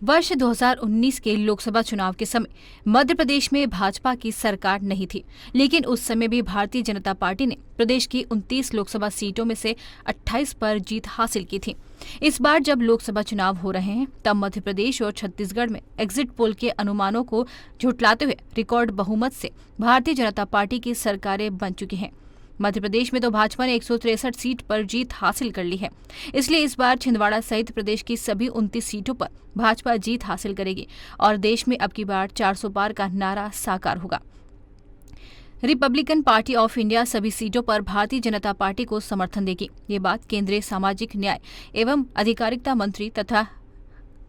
वर्ष 2019 के लोकसभा चुनाव के समय मध्य प्रदेश में भाजपा की सरकार नहीं थी, लेकिन उस समय भी भारतीय जनता पार्टी ने प्रदेश की 29 लोकसभा सीटों में से 28 पर जीत हासिल की थी। इस बार जब लोकसभा चुनाव हो रहे हैं, तब मध्य प्रदेश और छत्तीसगढ़ में एग्जिट पोल के अनुमानों को झुठलाते हुए रिकॉर्ड बहुमत से भारतीय जनता पार्टी की सरकारें बन चुकी हैं। मध्य प्रदेश में तो भाजपा ने 163 सीट पर जीत हासिल कर ली है। इसलिए इस बार छिंदवाड़ा सहित प्रदेश की सभी 29 सीटों पर भाजपा जीत हासिल करेगी और देश में अब की बार 400 पार का नारा साकार होगा। रिपब्लिकन पार्टी ऑफ इंडिया सभी सीटों पर भारतीय जनता पार्टी को समर्थन देगी। ये बात केंद्रीय सामाजिक न्याय एवं अधिकारिता मंत्री तथा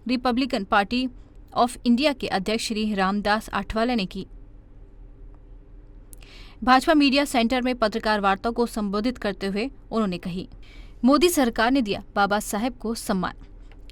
रिपब्लिकन पार्टी ऑफ इंडिया के अध्यक्ष श्री रामदास आठवले ने की। भाजपा मीडिया सेंटर में पत्रकार वार्ता को संबोधित करते हुए उन्होंने कही, मोदी सरकार ने दिया बाबा साहेब को सम्मान।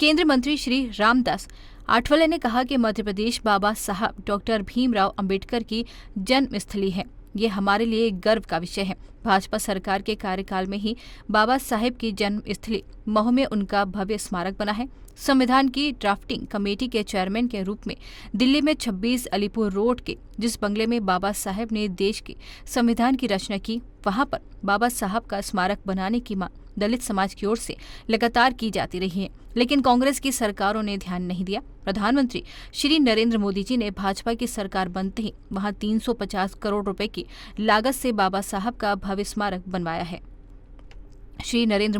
केंद्रीय मंत्री श्री रामदास आठवले ने कहा कि मध्य प्रदेश बाबा साहब डॉक्टर भीमराव अंबेडकर की जन्मस्थली है। ये हमारे लिए गर्व का विषय है। भाजपा सरकार के कार्यकाल में ही बाबा साहेब की जन्मस्थली मऊ में उनका भव्य स्मारक बना है। संविधान की ड्राफ्टिंग कमेटी के चेयरमैन के रूप में दिल्ली में 26 अलीपुर रोड के जिस बंगले में बाबा साहेब ने देश के संविधान की रचना की, वहां पर बाबा साहब का स्मारक बनाने की मांग दलित समाज की ओर से लगातार की जाती रही है, लेकिन कांग्रेस की सरकारों ने ध्यान नहीं दिया। प्रधानमंत्री श्री नरेंद्र मोदी जी ने भाजपा की सरकार बनते ही वहां 350 करोड़ रुपए की लागत से बाबा साहब का भव्य स्मारक बनवाया है। श्री नरेंद्र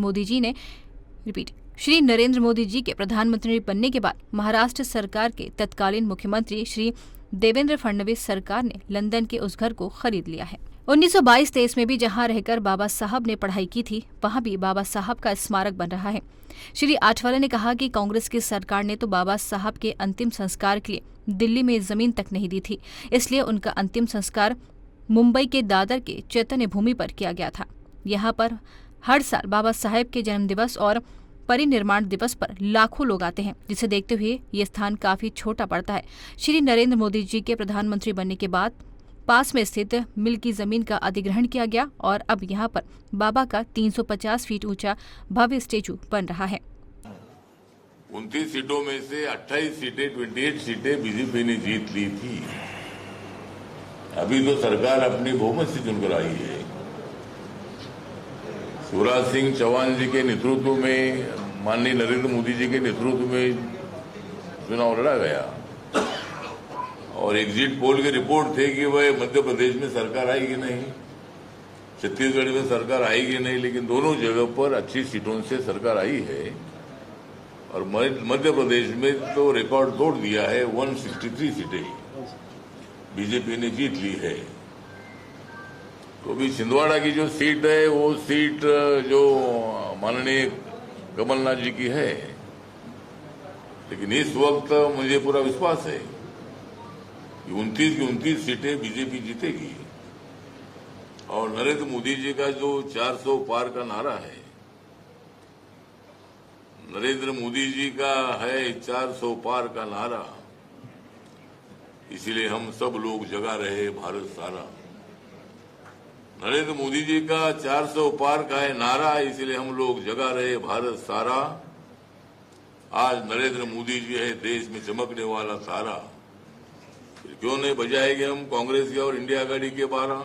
मोदी जी के प्रधानमंत्री बनने के बाद महाराष्ट्र सरकार के तत्कालीन मुख्यमंत्री श्री देवेंद्र फडणवीस सरकार ने लंदन के उस घर को खरीद लिया है। 1922-23 में भी जहां रहकर बाबा साहब ने पढ़ाई की थी, वहां भी बाबा साहब का स्मारक बन रहा है। श्री आठवले ने कहा कि कांग्रेस की सरकार ने तो बाबा साहब के अंतिम संस्कार के लिए दिल्ली में जमीन तक नहीं दी थी, इसलिए उनका अंतिम संस्कार मुंबई के दादर के चैतन्य भूमि पर किया गया था। यहाँ पर हर साल बाबा साहेब के जन्म दिवस और परिनिर्माण दिवस पर लाखों लोग आते हैं, जिसे देखते हुए ये स्थान काफी छोटा पड़ता है। श्री नरेंद्र मोदी जी के प्रधानमंत्री बनने के बाद पास में स्थित मिल की जमीन का अधिग्रहण किया गया और अब यहाँ पर बाबा का 350 फीट ऊंचा भव्य स्टेचू बन रहा है। 29 सीटों में से 28 सीटें 28 सीटें बीजेपी ने जीत ली थी। अभी तो सरकार अपनी बहुमत से चुनकर आई है। शिवराज सिंह चौहान जी के नेतृत्व में, माननीय नरेंद्र मोदी जी के नेतृत्व में चुनाव लड़ा गया और एग्जिट पोल की रिपोर्ट थे कि वह मध्य प्रदेश में सरकार आएगी नहीं, छत्तीसगढ़ में सरकार आएगी नहीं, लेकिन दोनों जगह पर अच्छी सीटों से सरकार आई है और मध्य प्रदेश में तो रिकॉर्ड तोड़ दिया है। 163 सीटें बीजेपी ने जीत ली है। तो अभी छिंदवाड़ा की जो सीट है, वो सीट जो माननीय कमलनाथ जी की है, लेकिन इस वक्त मुझे पूरा विश्वास है कि 29 की 29 सीटें बीजेपी जीतेगी और नरेंद्र मोदी जी का जो 400 पार का नारा है, नरेंद्र मोदी जी का है 400 पार का नारा, इसीलिए हम सब लोग जगा रहे भारत सारा। नरेंद्र मोदी जी का 400 पार का है नारा, इसलिए हम लोग जगा रहे भारत सारा। आज नरेंद्र मोदी जी है देश में चमकने वाला तारा, क्यों नहीं बजाएंगे हम कांग्रेस के और इंडिया आघाड़ी के 12।